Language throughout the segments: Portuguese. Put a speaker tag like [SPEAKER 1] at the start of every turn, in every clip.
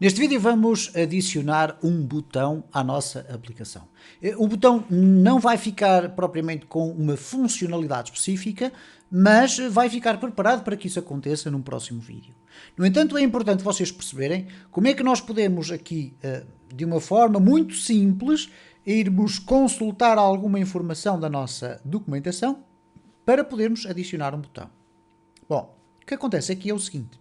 [SPEAKER 1] Neste vídeo vamos adicionar um botão à nossa aplicação. O botão não vai ficar propriamente com uma funcionalidade específica, mas vai ficar preparado para que isso aconteça num próximo vídeo. No entanto, é importante vocês perceberem como é que nós podemos aqui, de uma forma muito simples, irmos consultar alguma informação da nossa documentação para podermos adicionar um botão. Bom, o que acontece aqui é o seguinte.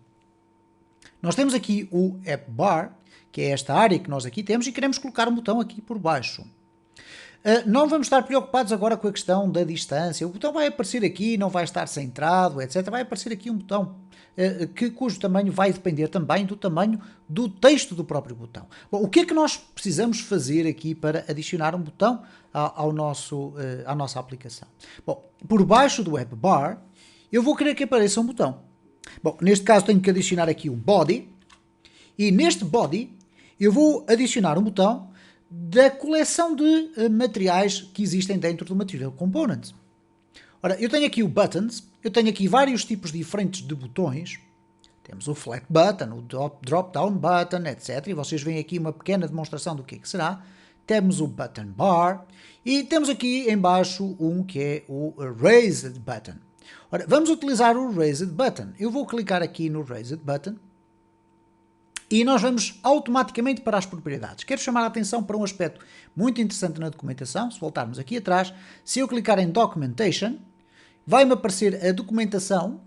[SPEAKER 1] Nós temos aqui o App Bar, que é esta área que nós aqui temos, e queremos colocar um botão aqui por baixo. Não vamos estar preocupados agora com a questão da distância. O botão vai aparecer aqui, não vai estar centrado, etc. Vai aparecer aqui um botão cujo tamanho vai depender também do tamanho do texto do próprio botão. Bom, o que é que nós precisamos fazer aqui para adicionar um botão à nossa aplicação? Bom, por baixo do App Bar, eu vou querer que apareça um botão. Bom, neste caso tenho que adicionar aqui um body, e neste body eu vou adicionar um botão da coleção de materiais que existem dentro do Material Component. Ora, eu tenho aqui o Buttons, eu tenho aqui vários tipos diferentes de botões. Temos o Flat Button, o Drop-Down Button, etc. E vocês veem aqui uma pequena demonstração do que é que será. Temos o Button Bar e temos aqui em baixo um que é o Raised Button. Ora, vamos utilizar o Raised Button. Eu vou clicar aqui no Raised Button e nós vamos automaticamente para as propriedades. Quero chamar a atenção para um aspecto muito interessante na documentação. Se voltarmos aqui atrás, se eu clicar em Documentation, vai-me aparecer a documentação,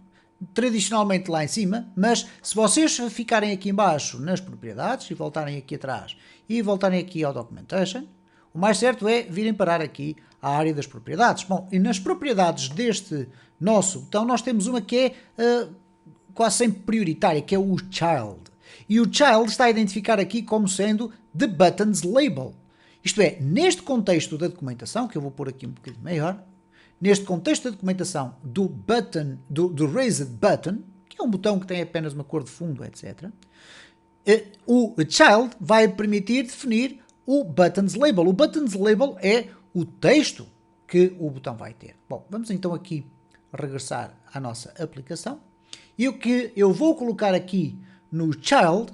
[SPEAKER 1] tradicionalmente lá em cima, mas se vocês ficarem aqui em baixo nas propriedades e voltarem aqui atrás e voltarem aqui ao Documentation, o mais certo é virem parar aqui à área das propriedades. Bom, e nas propriedades deste nosso botão nós temos uma que é quase sempre prioritária, que é o Child. E o Child está a identificar aqui como sendo The Buttons Label. Isto é, neste contexto da documentação, que eu vou pôr aqui um bocadinho maior, neste contexto da documentação do Raised Button, que é um botão que tem apenas uma cor de fundo, etc., o Child vai permitir definir o Buttons Label. O Buttons Label é o texto que o botão vai ter. Bom, vamos então aqui regressar à nossa aplicação. E o que eu vou colocar aqui no Child,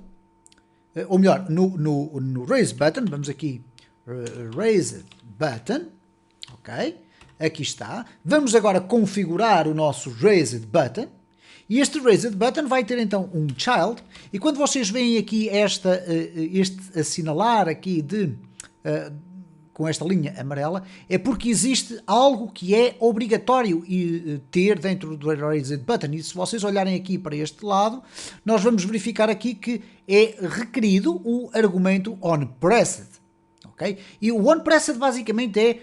[SPEAKER 1] ou melhor, no Raised Button, vamos aqui, Raised Button, ok? Aqui está. Vamos agora configurar o nosso Raised Button. E este Raised Button vai ter então um Child, e quando vocês veem aqui este assinalar aqui com esta linha amarela, é porque existe algo que é obrigatório ter dentro do Raised Button. E se vocês olharem aqui para este lado, nós vamos verificar aqui que é requerido o argumento onPressed. Okay? E o onPressed basicamente é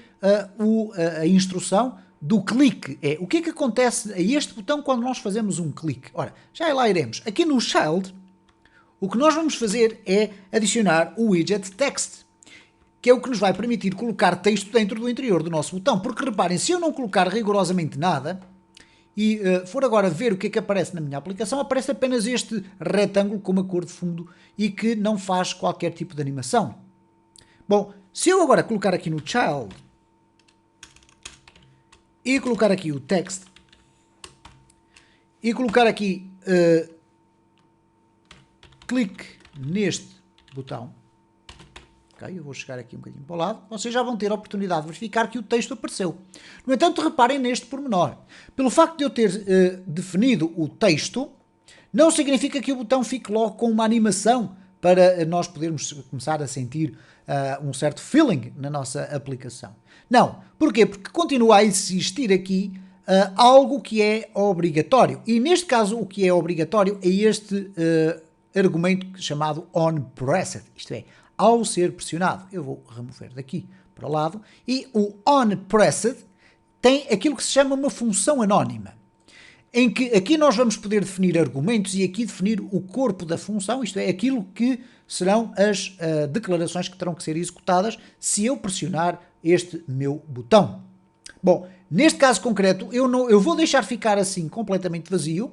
[SPEAKER 1] a instrução do clique. É o que é que acontece a este botão quando nós fazemos um clique. Ora, já lá iremos. Aqui no Child, o que nós vamos fazer é adicionar o widget Text, que é o que nos vai permitir colocar texto dentro do interior do nosso botão. Porque reparem, se eu não colocar rigorosamente nada e for agora ver o que é que aparece na minha aplicação, aparece apenas este retângulo com uma cor de fundo e que não faz qualquer tipo de animação. Bom, se eu agora colocar aqui no Child e colocar aqui o Text e colocar aqui clique neste botão, ok, eu vou chegar aqui um bocadinho para o lado, vocês já vão ter a oportunidade de verificar que o texto apareceu. No entanto, reparem neste pormenor. Pelo facto de eu ter definido o texto, não significa que o botão fique logo com uma animação para nós podermos começar a sentir um certo feeling na nossa aplicação. Não. Porquê? Porque continua a existir aqui algo que é obrigatório. E neste caso o que é obrigatório é este argumento chamado onPressed. Isto é, ao ser pressionado. Eu vou remover daqui para o lado. E o onPressed tem aquilo que se chama uma função anónima, em que aqui nós vamos poder definir argumentos e aqui definir o corpo da função, isto é, aquilo que serão as declarações que terão que ser executadas se eu pressionar este meu botão. Bom, neste caso concreto, eu vou deixar ficar assim completamente vazio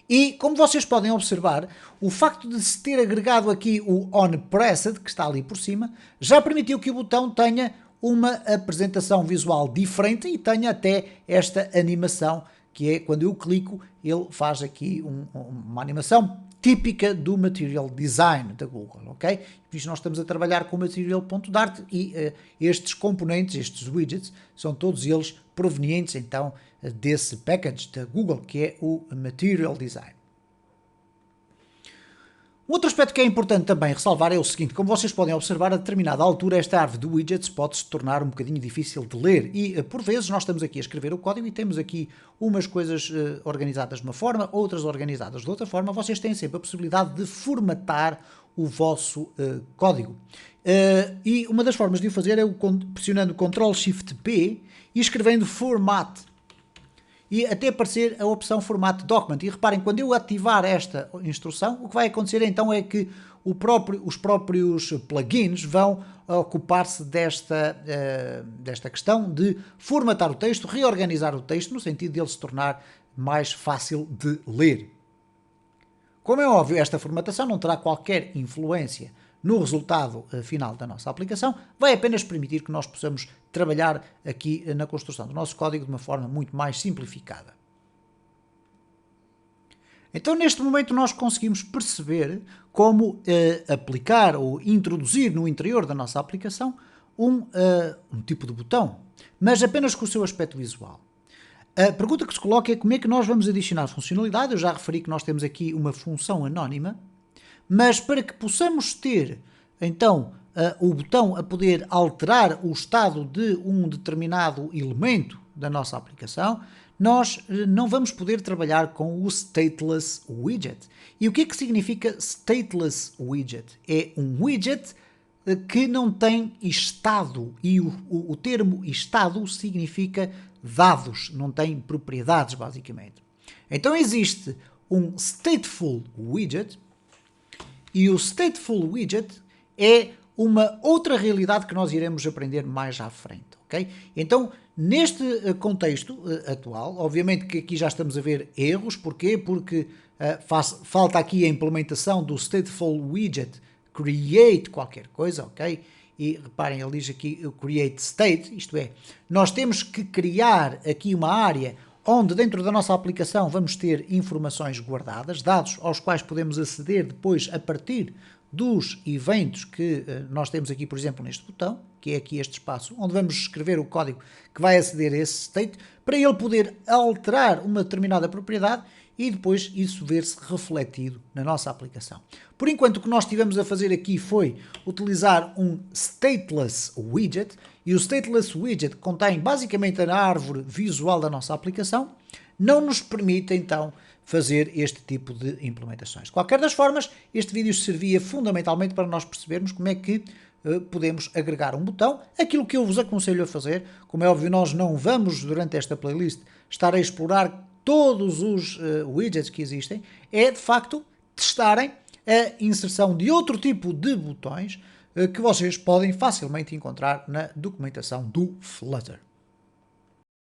[SPEAKER 1] e, como vocês podem observar, o facto de se ter agregado aqui o onPressed, que está ali por cima, já permitiu que o botão tenha uma apresentação visual diferente e tenha até esta animação, que é quando eu clico, ele faz aqui uma animação típica do Material Design da Google, ok? Por isso nós estamos a trabalhar com o Material.dart e estes componentes, estes widgets, são todos eles provenientes então desse package da Google, que é o Material Design. Outro aspecto que é importante também ressalvar é o seguinte: como vocês podem observar, a determinada altura esta árvore de widgets pode se tornar um bocadinho difícil de ler e por vezes nós estamos aqui a escrever o código e temos aqui umas coisas organizadas de uma forma, outras organizadas de outra forma. Vocês têm sempre a possibilidade de formatar o vosso código. E uma das formas de o fazer é pressionando Ctrl+Shift+P e escrevendo Format. E até aparecer a opção Format Document. E reparem, quando eu ativar esta instrução, o que vai acontecer então é que os próprios plugins vão ocupar-se desta questão de formatar o texto, reorganizar o texto, no sentido de ele se tornar mais fácil de ler. Como é óbvio, esta formatação não terá qualquer influência no resultado final da nossa aplicação, vai apenas permitir que nós possamos trabalhar aqui na construção do nosso código de uma forma muito mais simplificada. Então, neste momento, nós conseguimos perceber como aplicar ou introduzir no interior da nossa aplicação um tipo de botão, mas apenas com o seu aspecto visual. A pergunta que se coloca é como é que nós vamos adicionar funcionalidade. Eu já referi que nós temos aqui uma função anónima, mas para que possamos ter, então, o botão a poder alterar o estado de um determinado elemento da nossa aplicação, nós não vamos poder trabalhar com o Stateless Widget. E o que é que significa Stateless Widget? É um widget que não tem estado, e o termo estado significa dados, não tem propriedades, basicamente. Então existe um Stateful Widget, e o Stateful Widget é uma outra realidade que nós iremos aprender mais à frente, ok? Então, neste contexto atual, obviamente que aqui já estamos a ver erros. Porquê? Porque falta aqui a implementação do Stateful Widget create qualquer coisa, ok? E reparem, ele diz aqui o create state, isto é, nós temos que criar aqui uma área onde dentro da nossa aplicação vamos ter informações guardadas, dados aos quais podemos aceder depois a partir dos eventos que nós temos aqui, por exemplo, neste botão, que é aqui este espaço, onde vamos escrever o código que vai aceder a esse state, para ele poder alterar uma determinada propriedade e depois isso ver-se refletido na nossa aplicação. Por enquanto, o que nós estivemos a fazer aqui foi utilizar um Stateless Widget, e o Stateless Widget contém basicamente a árvore visual da nossa aplicação, não nos permite então fazer este tipo de implementações. De qualquer das formas, este vídeo servia fundamentalmente para nós percebermos como é que podemos agregar um botão. Aquilo que eu vos aconselho a fazer, como é óbvio, nós não vamos durante esta playlist estar a explorar todos os widgets que existem, é de facto testarem a inserção de outro tipo de botões que vocês podem facilmente encontrar na documentação do Flutter.